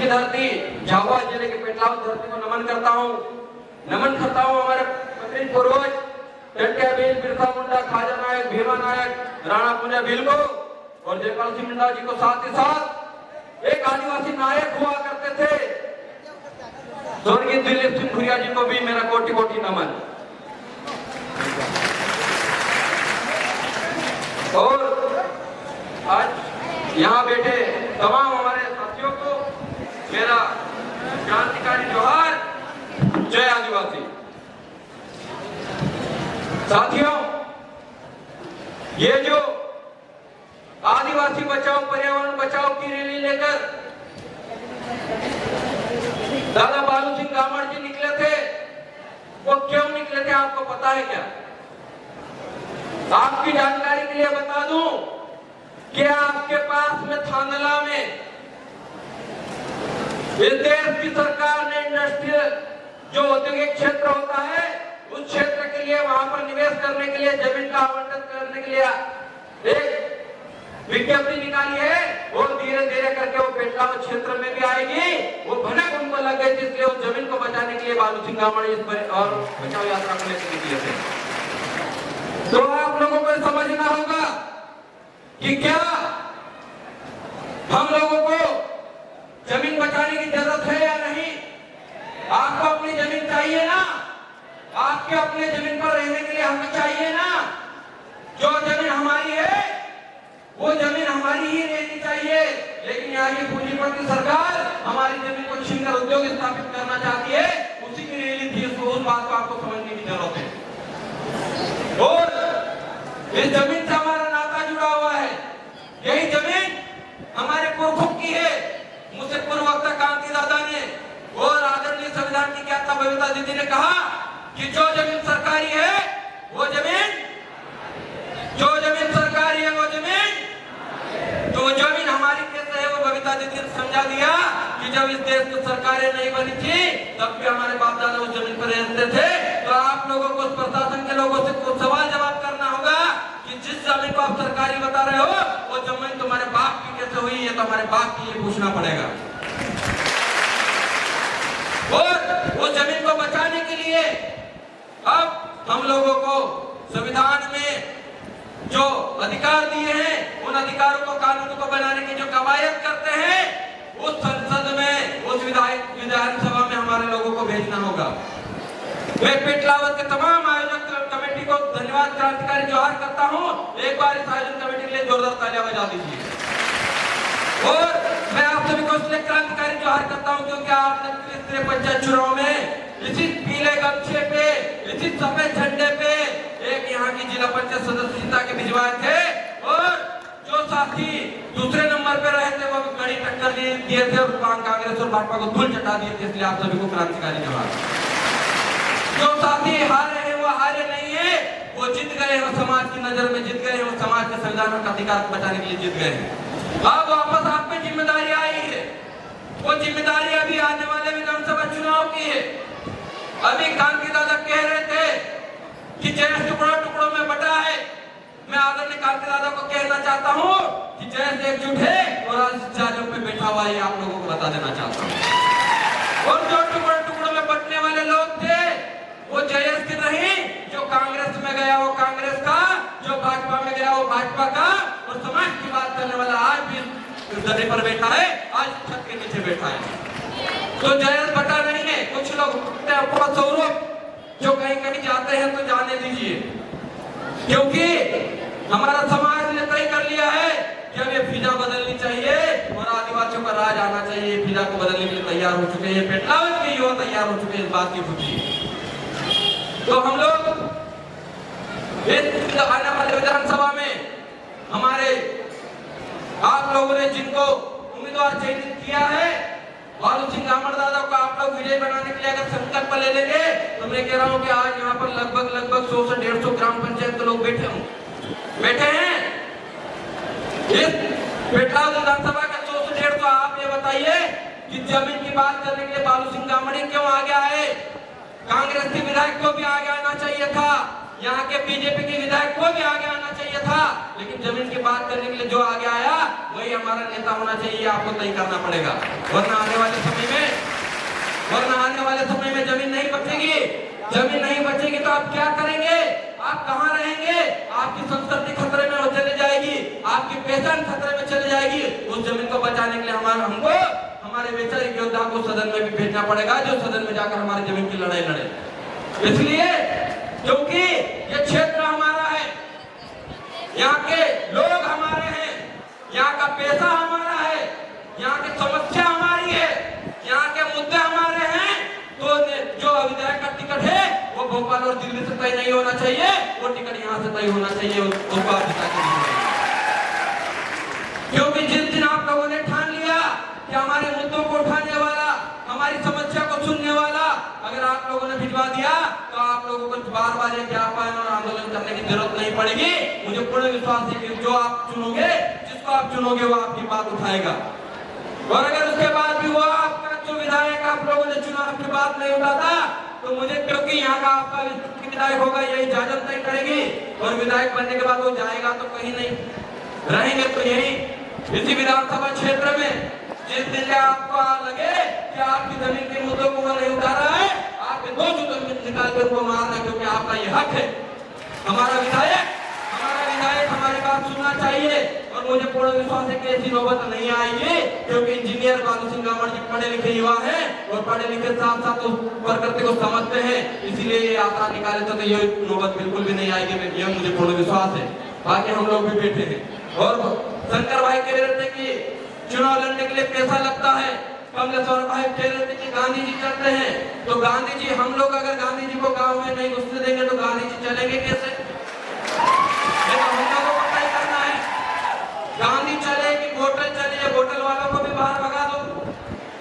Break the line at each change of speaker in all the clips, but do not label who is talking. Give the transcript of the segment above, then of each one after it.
की धरती झाबुआ जिले के पेटलावद धरती को नमन करता हूँ हमारे पत्रित पूर्वज टंट्या भील, बिरसा मुंडा, खाजा नायक, भीमा नायक, राणा पुंजा भील को और जयपाल सिंह मुंडा जी को, साथ ही साथ एक आदिवासी नायक हुआ करते थे स्वर्गीय दिलीप सिंह खुरिया जी को भी मेरा कोटि कोटि नमन। और आज यहाँ बैठे तमाम हमारे साथियों को मेरा क्रांतिकारी जोहार, जय आदिवासी। साथियों, ये जो आदिवासी बचाओ पर्यावरण बचाओ की रैली लेकर दादा बालू सिंह गामड़ जी निकले थे, वो क्यों निकले थे आपको पता है क्या? आपकी जानकारी के लिए बता दूं कि आपके पास में थांदला में इस देश की सरकार ने इंडस्ट्रियल जो औद्योगिक क्षेत्र होता है उस क्षेत्र के लिए वहां पर निवेश करने के लिए जमीन का आवंटन करने के लिए एक विज्ञप्ति निकाली है और धीरे धीरे करके वो पेटलावद क्षेत्र में भी आएगी। वो भनक उनको लग गई जिसलिए उस जमीन को बचाने के लिए बालू सिंह गामड़ इस पर और बचाओ यात्रा को लेकर निकले थे। तो आप लोगों को समझना होगा कि क्या हम लोगों को जमीन बचाने की जरूरत है या नहीं। आपको अपनी जमीन चाहिए ना, आपके अपने जमीन पर रहने के लिए हमें चाहिए ना। जो जमीन हमारी है वो जमीन हमारी ही रहनी चाहिए, लेकिन यहाँ की पूंजीपति सरकार हमारी जमीन को छीनकर उद्योग स्थापित करना चाहती है। उसी की रैली थी, उस बात को आपको समझने की जरूरत है। और इस जमीन से हमारा नाता जुड़ा हुआ है, यही जमीन हमारे पुरखों की है। मुझसे पूर्ववक्ता कांति दादा ने और आदरणीय संविधान की ज्ञाता बबीता दीदी ने कहा कि जो जमीन सरकारी है वो जमीन, जो जमीन सरकारी है वो जमीन, तो जमीन हमारी कैसे है वो बबीता दीदी ने समझा दिया कि जब इस देश की सरकारें नहीं बनी थी तब भी हमारे बाप दादा उस जमीन पर रहते थे। तो आप लोगों को, प्रशासन के लोगों से कुछ सवाल जवाब करना होगा कि जिस जमीन को आप सरकारी बता रहे हो वो जमीन तुम्हारे बाप की कैसे हुई, ये तो हमारे बाप की पूछना पड़ेगा। और वो जमीन को बचाने के लिए अब हम लोगों को संविधान में जो अधिकार दिए हैं उन अधिकारों को, कानून को बनाने की जो कवायद करते हैं उस संसद में, उस विधानसभा में हमारे लोगों को भेजना होगा। मैं पेटलावद के तमाम आयोजक कमेटी को धन्यवाद, क्रांतिकारी जोहार करता हूं। एक बार इस आयोजन कमेटी के लिए जोरदार तालियां बजा दीजिए। और मैं आप सभी को इसलिए क्रांतिकारी जोहार करता हूं क्योंकि आपने पिछले पंचायत चुनाव में इसी पीले गमछे पे, इसी सफेद झंडे पे एक यहाँ की जिला पंचायत सदस्य जीता के भिजवाए थे। और जो साथी दूसरे नंबर पे रहे थे वो कड़ी टक्कर दिए थे और कांग्रेस और भाजपा को धूल चटा दिए थे। इसलिए आप सभी को क्रांतिकारी जोहार। जो साथी हारे हैं वो हारे नहीं है, वो जीत गए हैं, वो समाज की नजर में जीत गए हैं, वो समाज के संविधान का अधिकार बचाने के लिए जीत गए हैं। अब वापस आप पे जिम्मेदारी आई है, वो जिम्मेदारी अभी आने वाले विधानसभा चुनाव की है। अभी कांति दादा कह रहे थे कि जैस टुकड़ों टुकड़ों में बटा है। मैं आदरणीय कांति दादा को कहना चाहता हूँ कि जैस एकजुट है और आज जालों पे बैठा हुआ है, आप लोगों को बता देना चाहता हूँ। और जो टुकड़ों टुकड़ों में बटने वाले लोग थे वो जयस के नहीं, जो कांग्रेस में गया वो कांग्रेस का, जो भाजपा में गया वो भाजपा का, और समाज की बात करने वाला आज भी दरे पर बैठा है, आज छत के नीचे बैठा है। तो जयस बटा नहीं है। कुछ लोग जो कहीं कहीं जाते हैं तो जाने दीजिए, क्योंकि हमारा समाज ने तय कर लिया है कि अब ये फिजा बदलनी चाहिए और आदिवासियों का राज आना चाहिए। फिजा को बदलने के लिए तैयार हो चुके हैं, पेटलावद के युवा तैयार हो चुके हैं इस बात की खुशी। तो हम लोग आने वाले विधानसभा में हमारे आप लोगों ने जिनको उम्मीदवार चयनित किया है, बालू सिंह गामड़ दादा को आप लोग विजय बनाने के लिए अगर संकल्प ले लेंगे तो मैं कह रहा हूं कि आज यहाँ पर लगभग 100 से 150 ग्राम पंचायत के लोग बैठे हैं। इस पेटलावद विधानसभा का 100 से 150। आप ये बताइए कि जमीन की बात करने के लिए बालू सिंह गामड़ क्यों आगे आए? कांग्रेस के विधायक को भी आगे आना चाहिए था, यहाँ के बीजेपी के विधायक को भी आगे आना चाहिए था, लेकिन जमीन की बात करने के लिए जो आगे आया वही हमारा नेता होना चाहिए। आपको तय करना पड़ेगा, वरना आने वाले समय में जमीन नहीं बचेगी। जमीन नहीं बचेगी तो आप क्या करेंगे? आप कहाँ रहेंगे? आपकी संस्कृति खतरे में चले जाएगी, आपकी पहचान खतरे में चले जाएगी। उस जमीन को बचाने के लिए हमको हमारे वैचारिक योद्धा को सदन में भी भेजना पड़ेगा, जो सदन में जाकर हमारी जमीन की लड़ाई लड़े। इसलिए क्योंकि ये क्षेत्र हमारा है, यहाँ के लोग हमारे हैं, यहाँ का पैसा हमारा है, यहाँ की समस्या हमारी है, यहाँ के मुद्दे हमारे हैं। तो जो विधायक का टिकट है वो भोपाल और दिल्ली से तय नहीं होना चाहिए, वो टिकट यहाँ से तय होना चाहिए। उसको आप जिता के दीजिए, क्योंकि जिस दिन आप लोगों ने ठान लिया कि हमारे मुद्दों को उठाने वाला, हमारी समस्या को सुनने वाला अगर आप लोगों ने भिजवा दिया तो आप लोगों को बार-बार ज्ञापन और आंदोलन करने की जरूरत नहीं पड़ेगी। मुझे पूर्ण विश्वास है कि जो आप चुनोगे, जिसको आप चुनोगे वो आपकी बात उठाएगा। और अगर उसके बाद भी वो आपका जो विधायक आप लोगों ने चुना आपकी बात नहीं उठाता तो मुझे, क्योंकि यहाँ का आपका विधायक होगा, यही इजाजत तय करेगी। और विधायक बनने के बाद वो जाएगा तो कहीं नहीं, रहेंगे तो यही इसी विधानसभा क्षेत्र में। जिस दिन आपको लगे कि आपकी जमीन के मुद्दों को नहीं उतारा है, आपके दो जूतों में निकाल कर उनको मारना, क्योंकि आपका ये हक है। हमारा विधायक हमारी बात सुनना चाहिए। और मुझे पूर्ण विश्वास है कि ऐसी नौबत नहीं आएगी, क्योंकि इंजीनियर बालू सिंह रावण जी पढ़े लिखे युवा हैं और पढ़े लिखे साथ साथ उस प्रकृति को समझते हैं, इसीलिए ये यात्रा निकाले तो ये नौबत बिल्कुल भी नहीं आएगी, ये मुझे पूर्ण विश्वास है। बाकी हम लोग भी बैठे हैं और शंकर भाई कह रहे थे कि चुनाव लड़ने के लिए पैसा लगता है, कमलेश्वर भाई कह रहे थे कि गांधी जी चलते हैं, तो गांधी जी, हम लोग अगर गांधी जी को गांव में नहीं घुसने देंगे तो गांधी जी चलेंगे कैसे? हम लोगों को पता ही करना है, गांधी चले कि बोतल चले, बोतल वालों को भी बाहर भगा दो।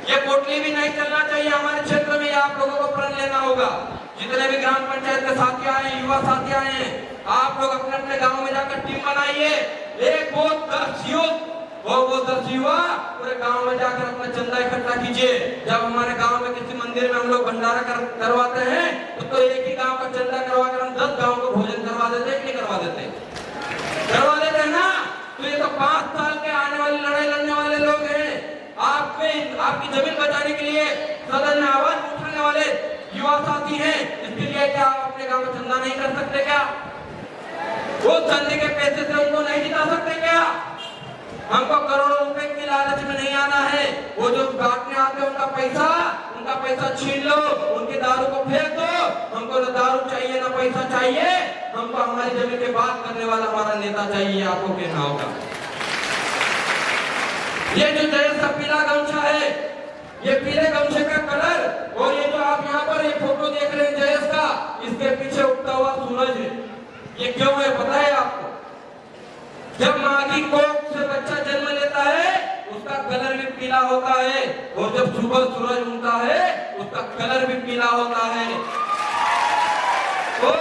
ये बोतली भी नहीं चलना चाहिए हमारे क्षेत्र में, आप लोगों को प्रण लेना होगा। जितने भी ग्राम पंचायत के साथी आए, युवा साथी आए हैं, आप लोग अपने अपने गाँव में जाकर टीम बनाइए, एक बहुत 10 युवा वो 10 युवा पूरे गांव में जाकर अपना चंदा इकट्ठा कीजिए। जब हमारे गांव में किसी मंदिर में हम लोग भंडारा करवाते हैं तो एक ही गांव का चंदा करवाकर हम 10 गांव को भोजन करवा देते हैं कि नहीं करवा देते? करवा देते हैं ना। तो ये तो 5 साल के आने वाली लड़ाई लड़ने वाले लोग हैं। आपकी जमीन बचाने के लिए सदन में आवाज उठाने वाले युवा साथी हैं। इसके लिए क्या आप अपने गांव में चंदा नहीं कर सकते क्या? वो चंदे के पैसे से उनको नहीं जिता सकते क्या? हमको करोड़ों रुपए की लालच में नहीं आना है। वो जो बांटने आते हैं उनका पैसा छीन लो, उनके दारू को फेंक दो। हमको ना दारू चाहिए ना पैसा चाहिए, हमको हमारी जमीन पे बात करने वाला हमारा नेता चाहिए। आपको कहना होगा ये जो जयेश का पीला गमछा है, ये पीले गमछे का कलर और ये जो आप यहाँ पर ये फोटो देख रहे हैं जयेश का, इसके पीछे उगता हुआ सूरज है। ये क्यों है पता है आपको? जब माँ की कोख से बच्चा जन्म लेता है उसका कलर भी पीला होता है, और जब सुबह सूरज उगता है उसका कलर भी पीला होता है। और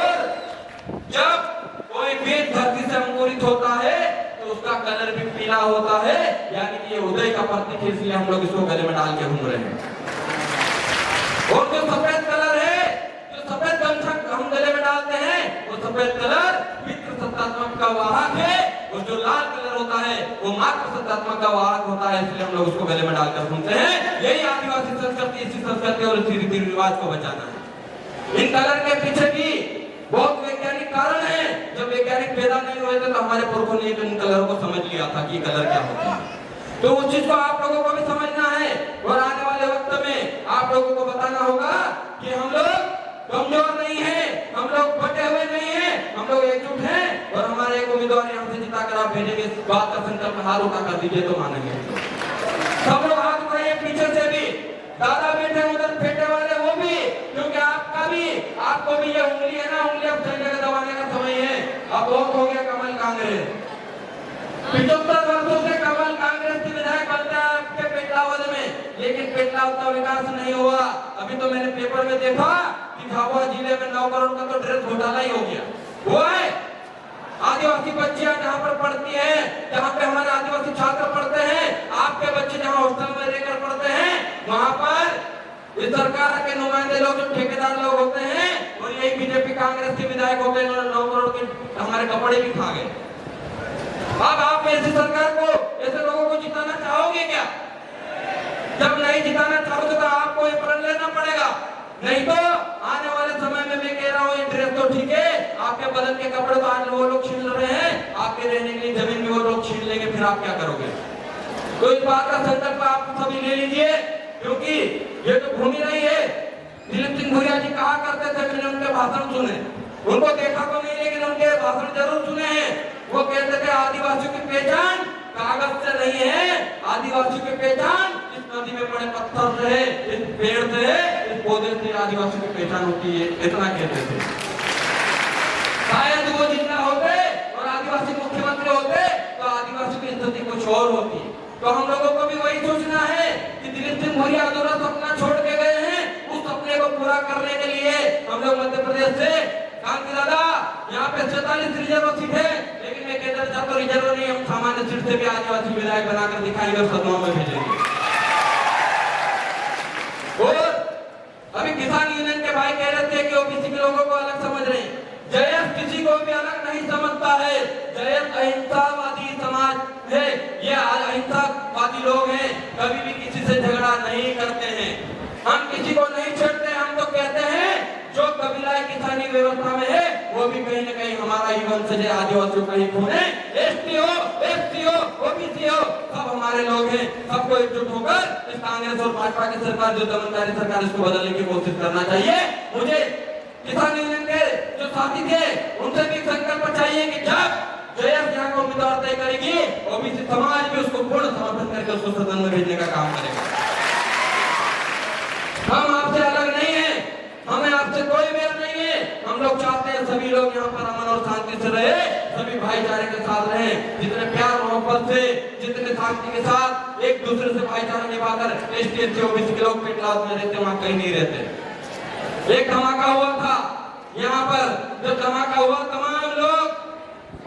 जब कोई बीज धरती से अंकुरित होता है तो उसका कलर भी पीला होता है, यानी कि ये उदय का प्रतीक है, इसलिए हम लोग इसको गले में डाल के घूम रहे हैं। और जो सफेद कलर है, जो सफेद गमछा हम गले में डालते हैं, वो सफेद कलर पितृ सत्तात्मक का वाहक है, और जो लाल कलर होता है वो मातृ सत्तात्मक का वाहक होता है, इसलिए हम लोग उसको गले में डालकर घूमते हैं। यही आदिवासी संस्कृति, इसी संस्कृति और इसी रीति रिवाज को बचाना है। इन कलर के पीछे भी बहुत वैज्ञानिक कारण है। जब वैज्ञानिक पैदा नहीं हुए थे तो हमारे पुरखों ने इन कलरों को समझ लिया था कि कलर क्या होता है। तो उस चीज को आप लोगों को भी समझना है, और आने वाले वक्त में आप लोगों को बताना होगा कि हम लोग कमजोर नहीं है, हम लोग बटे हुए नहीं है, हम लोग एकजुट हैं। और हमारे एक उम्मीदवार यहाँ से जिताकर आप भेजेंगे, इस बात का संकल्प हाथ उठा कर दीजिए तो मानेंगे। सब लोग हाथ उठाइए पीछे से भी, दादा बैठे उधर फेंटे वाले वो भी, क्योंकि आपको भी ये उंगली है ना, उंगली अब सही जगह दबाने का समय है। अब बहुत हो गया कमल कांग्रेस, 75 वर्षों से कमल कांग्रेस की विधायक बनता है आपके पेटलावद में, लेकिन पेटलावद का विकास नहीं हुआ। अभी तो मैंने पेपर में देखा कि झाबुआ जिले में 9 करोड़ का तो ड्रेस घोटाला ही हो गया। हुआ है। आदिवासी बच्चियां जहाँ पर पढ़ती हैं, जहाँ पे हमारे आदिवासी छात्र पढ़ते हैं, आपके बच्चे जहाँ हॉस्टल में रहकर पढ़ते हैं, वहाँ पर इस सरकार के नुमाइंदे लोग, जो ठेकेदार लोग होते हैं, और यही कई बीजेपी कांग्रेस के विधायक हो गए, इन्होंने 9 करोड़ के हमारे कपड़े भी खा गए। अब आप ऐसी सरकार को, ऐसे लोगों को जिताना चाहोगे क्या? जब नहीं जिताना चाहोगे तो आपको ये प्रण लेना पड़ेगा। नहीं तो आने वाले समय में मैं कह रहा हूँ, ये ड्रेस तो ठीक है, आपके बदन के कपड़े तो आज वो लोग छीन रहे हैं, आपके रहने के लिए जमीन भी वो लोग छीन लेंगे, फिर आप क्या करोगे? तो इस बात का संकल्प आप सभी ले लीजिए, क्योंकि ये तो भूमि नहीं है। दिलीप सिंह भुरिया जी कहा करते थे, मैंने उनके भाषण सुने, उनको देखा तो नहीं लेकिन उनके भाषण जरूर सुने हैं। वो कहते थे आदिवासियों की पहचान कागज से नहीं है, आदिवासियों की पहचान इस नदी में पड़े पत्थर से है, इस पेड़ से है, इस पौधे से आदिवासियों की पहचान होती है, इतना कहते थे। शायद वो जिंदा होते और आदिवासी मुख्यमंत्री होते तो आदिवासी की स्थिति कुछ और होती। तो हम लोगों को भी वही सोचना है कि दिलीप सिंह भुरिया अधूरा सपना छोड़ के गए हैं, उस सपने को पूरा करने के लिए हम लोग मध्य प्रदेश से कांति दादा यहाँ पे 47 रिजर्व सीट है, लेकिन मैं कहता था तो रिजर्व नहीं, हम सामान्य सीट से भी आदिवासी विधायक बनाकर दिखाएंगे और सदनों में भेजेंगे। और अभी किसान यूनियन के भाई कह रहे थे कि ओबीसी के लोगों को अलग समझ रहे हैं। जयस किसी को भी अलग नहीं समझता है, जयस अहिंसावादी समाज है, ये अहिंसावादी लोग हैं, कभी भी किसी से झगड़ा नहीं करते हैं, हम किसी को नहीं छेड़ते। हम तो कहते हैं जो कबीला किसानी व्यवस्था में है वो भी कहीं न कहीं हमारा ही वंश है, आदिवासियों का ही खून है, एसटी हो, एससी हो, ओबीसी हो, सब हमारे लोग हैं। सबको एकजुट होकर इस कांग्रेस और भाजपा की सरकार, जो दमनकारी सरकार, इसको बदलने की कोशिश करना चाहिए। मुझे किसान यूनियन के जो साथी थे उनसे भी संकल्प चाहिए कि जब जयस यहाँ को उम्मीदवार तय करेगी, ओबीसी समाज भी उसको पूर्ण समर्थन करके उसको सदन में भेजने का काम करेगा। हम आपसे अलग नहीं है, हमें आपसे कोई बैर नहीं है। हम लोग चाहते हैं सभी लोग यहाँ पर अमन और शांति से रहे, सभी भाईचारे के साथ रहे, जितने प्यार मोहब्बत से, जितने शांति के साथ एक दूसरे से भाईचारा निभाकर एसटी एससी ओबीसी के लोग पेटलाद में रहते, वहाँ कहीं नहीं रहते। एक धमाका हुआ था यहाँ पर, जब धमाका हुआ तमाम लोग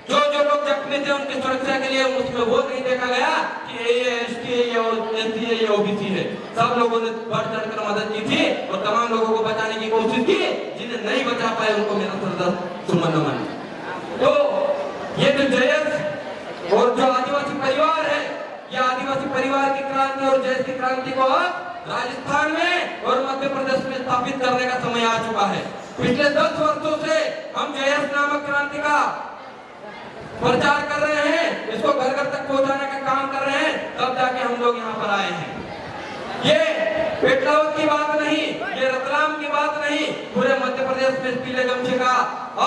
जो लोग जख्मी थे उनकी सुरक्षा के लिए, उसमें वो नहीं देखा गया कि ये एसटी है, ये एससी है, ये ओबीसी है। सब लोगों ने बढ़ चढ़कर मदद की थी और तमाम लोगों को बचाने की कोशिश की। जिन्हें नहीं बचा पाए उनको मेरा सरदर्द नमन। तो ये जो जयस और जो आदिवासी परिवार है, ये आदिवासी परिवार की क्रांति और जयस की क्रांति को राजस्थान में और मध्य प्रदेश में स्थापित करने का समय आ चुका है। पिछले 10 वर्षों से हम जयस नामक क्रांति का प्रचार कर रहे हैं, इसको घर घर तक पहुंचाने का काम कर रहे हैं, तब जाके हम लोग यहाँ पर आए हैं। ये पेटलावत की बात नहीं, ये रतलाम की बात नहीं, पूरे मध्य प्रदेश में पीले गमछे का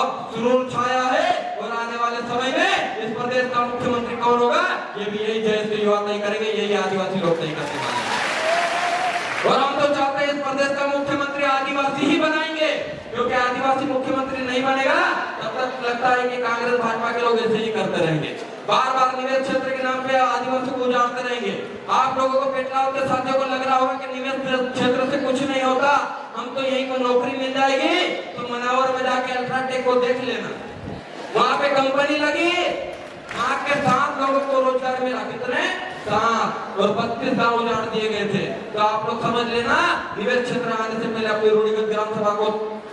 अब सुरूर छाया है। और आने वाले समय में इस प्रदेश का मुख्यमंत्री कौन होगा, ये भी यही जयस के युवा तय करेंगे, यही आदिवासी लोग तय करने वाले हैं। और हम तो चाहते हैं इस प्रदेश का मुख्यमंत्री आदिवासी ही बनाएंगे, क्योंकि आदिवासी मुख्यमंत्री नहीं बनेगा तब तक लगता है कि कांग्रेस भाजपा के लोग ऐसे ही करते रहेंगे, बार बार निवेश क्षेत्र के नाम पे आदिवासी को उजाड़ते रहेंगे। आप लोगों को पेटलाव के साथियों को लग रहा होगा कि निवेश क्षेत्र से कुछ नहीं होता, हम तो यही को नौकरी मिल जाएगी, तो मनावर में जाके अल्ट्राटेक को देख लेना, वहां पे कंपनी लगी, वहां के 7 लोगों को रोजगार मिला, कितने 7, और 32 गांव उजाड़ दिए गए थे। तो आप लोग समझ लेना, निवेश क्षेत्र आने से पहले अपनी रूढ़िगत ग्राम सभा को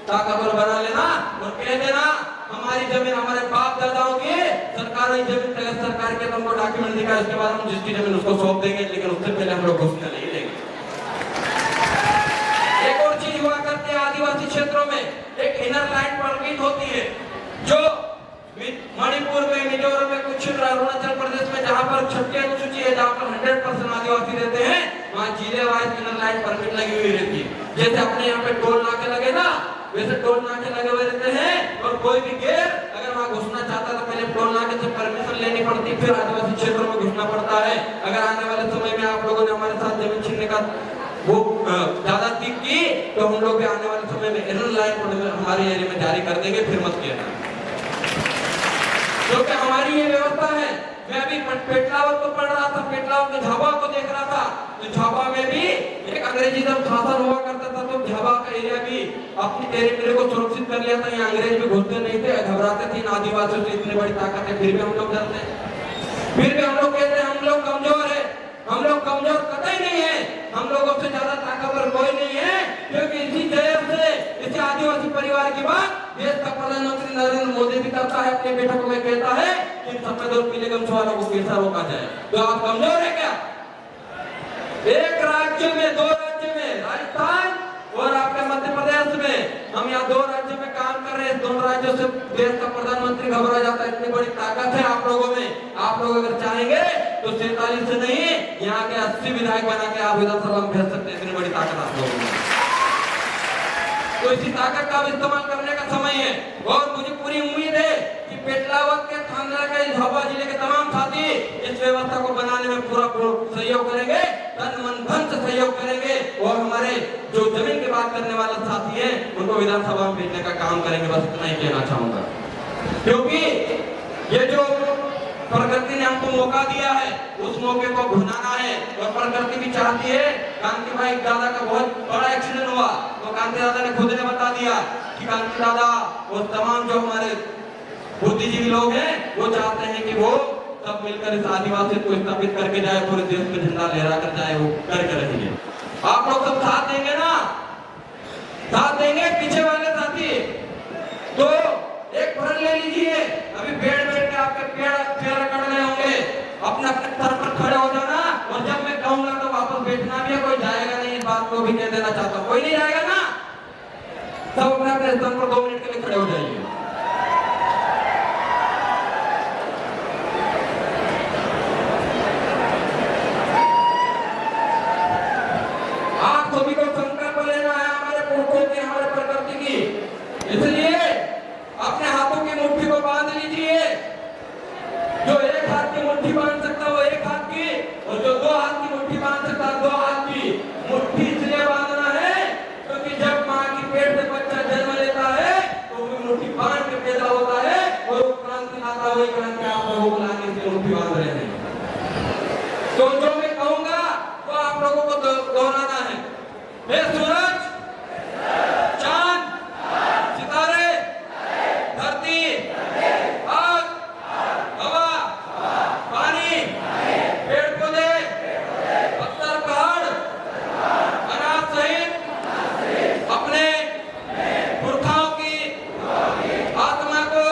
ताकतवर बना लेना और कह देना हमारी जमीन हमारे बाप दादाओं की, सरकार की जमीन तक सरकार के तुमको डॉक्यूमेंट दिखाए, उसके बाद हम जिसकी जमीन उसको सौंप देंगे, लेकिन उससे पहले हम लोग घोषणा नहीं लेंगे। एक और चीज हुआ करती है आदिवासी क्षेत्रों में, एक इनर लाइन परमिट होती है, जो मणिपुर में, मिजोरम में, कुछ अरुणाचल प्रदेश में जहाँ पर छठी अनुसूची है, जहाँ पर 100% आदिवासी रहते हैं, वहाँ जिले वाइज इनर लाइन परमिट लगी हुई रहती है। जैसे अपने यहाँ पे टोल नाके लगे ना, वैसे टोल नाके लगे हुए रहते हैं, और कोई भी गैर अगर वहाँ घुसना चाहता तो पहले टोल नाके से परमिशन लेनी पड़ती, फिर आदिवासी क्षेत्रों में घुसना पड़ता है। अगर आने वाले समय में आप लोगों ने हमारे साथ जमीन छीनने का वो ज्यादा दिख की, तो हम लोग भी आने वाले समय में इनर लाइन हमारे एरिया में जारी कर देंगे, फिर मत कहना, क्योंकि हमारी ये व्यवस्था है। मैं अभी पेटलावत को पढ़ रहा था, पेटलावत में झाबा को देख रहा था, तो झाबा में भी एक अंग्रेजी जब शासन हुआ करता था, तो झाबा का एरिया भी अपनी टेरिटरी को सुरक्षित कर लिया था। यहाँ अंग्रेज भी घुसते नहीं थे, घबराते थे, आदिवासियों से इतनी बड़ी ताकत है, फिर भी हम लोग डरते हैं, फिर भी हम लोग कहते हैं हम लोग कमजोर है। हम लोग कमजोर कतई नहीं है, हम लोगों से ज्यादा ताकतवर कोई नहीं है, क्योंकि इसी जयस से, इसी आदिवासी परिवार की बात देश का प्रधानमंत्री नरेंद्र मोदी भी करता है, अपने बैठकों में कहता है कि सफेद और पीले गमछे वालों को कैसा रोका जाए। तो आप कमजोर है क्या? एक राज्य में, दो राज्य में, राजस्थान और आपके मध्य प्रदेश में, हम यहाँ दो राज्यों में काम कर रहे हैं, दोनों राज्यों से देश का प्रधानमंत्री घबरा जाता है। इतनी बड़ी ताकत है आप लोगों में। आप लोग अगर चाहेंगे तो 47 से नहीं, यहाँ के 80 विधायक बना के आप विधानसभा में भेज सकते हैं। इतनी बड़ी ताकत आप लोगों में। तो इसी ताकत का इस्तेमाल करने का समय है। और मुझे पूरी उम्मीद है कि पेटलावत के, थाना के, झाबुआ जिले के तमाम साथी इस व्यवस्था को बनाने में पूरा सहयोग करेंगे, तन मन धन से सहयोग करेंगे। और हमारे जो जमीन की बात करने वाले साथी हैं उनको विधानसभा में भेजने का काम करेंगे। बस इतना ही कहना चाहूंगा, क्योंकि ये जो प्रकृति ने हमको मौका दिया है उस मौके को भुनाना है। और प्रकृति भी चाहती है। कांति भाई दादा का बहुत बड़ा एक्सीडेंट हुआ तो कांति दादा ने खुद ने बता दिया कि कांति दादा और तमाम जो हमारे बुद्धिजीवी लोग हैं वो चाहते हैं कि वो सब मिलकर इस आदिवासी को स्थापित करके जाए, पूरे देश में झंडा लहरा कर जाए, वो करके रहेंगे। आप लोग सब साथ देंगे ना? साथ देंगे पीछे वाले साथी? तो एक प्रण ले लीजिए, अभी बैठ के आपके पैर रगड़ रहे होंगे, अपने अपने स्तर पर खड़े हो जाना। और जब मैं कहूंगा तो वापस बैठना भी है, कोई जाएगा नहीं। इस बात को भी कह देना चाहता हूँ, कोई नहीं जाएगा ना। सब अपने अपने स्थान पर 2 मिनट के लिए खड़े हो जाइए। आप सभी को संकल्प लेना है हमारे पुरखों की, हमारे प्रकृति की। इसलिए अपने हाथों की मुट्ठी को बांध लीजिए। जो एक हाथ की मुट्ठी बांध सकता है वो एक हाथ की, और जो 2 हाथ की मुट्ठी बांध सकता है 2 हाथ की मुट्ठी। इसलिए बांधना है क्योंकि जब माँ की पेट से बच्चा जन्म लेता है तो वो मुट्ठी बांध के पैदा होता है, और वो क्रांति लाता है। वही क्रांति आप लोगों को लाने से मुट्ठी बांध रहे हैं। तो जो मैं कहूंगा वो आप लोगों को दोहराना है। हे सूरज, चांद, सितारे, धरती, आग, हवा, पानी, पेड़ पौधे, पत्थर, पहाड़, अनाज सहित अपने पुरखाओं की आत्मा को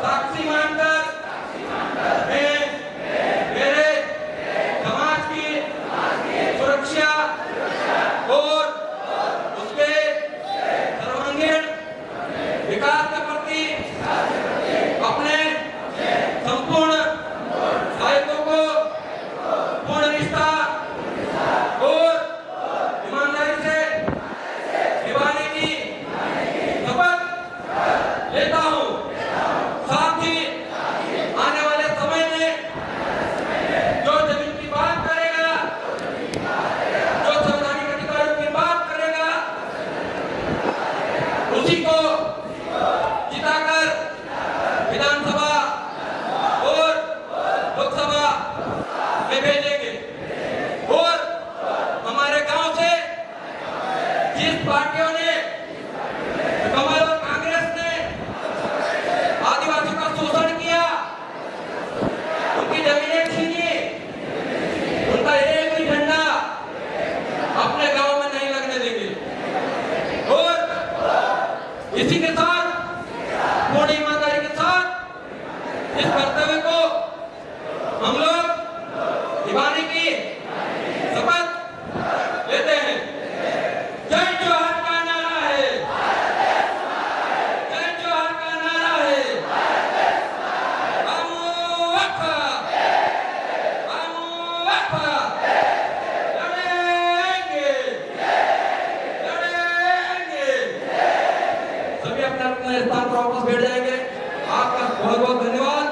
साक्षी मानकर मैं मेरे समाज की सुरक्षा और उसके सर्वांगीण विकास के प्रति अपने संपूर्ण दायित्व को पूर्ण निष्ठा और ईमानदारी से निभाने की शपथ लेता हूँ। साथ ही आने वाले समय में जो जमीन की बात करेगा, जो संवैधानिक अधिकारों की बात करेगा, उसी को जिताकर विधानसभा और लोकसभा में भेजेंगे। और हमारे गांव से जिस पार्टियों ने, कमल और कांग्रेस ने आदिवासियों का शोषण किया, उनकी जमीनें छीनी, उनका एक भी झंडा अपने गांव में नहीं लगने देंगे। और इसी के साथ पूर्ण ईमानदारी के साथ इस कर्तव्य को हम लोग निभाने की शपथ लेते हैं। जय जोहार का नारा है, जय जोहार का नारा है। हम वफा, लड़ेंगे, लड़ेंगे। सभी अपने अपने स्थान पर वापस बैठ जाएंगे। आपका बहुत बहुत धन्यवाद।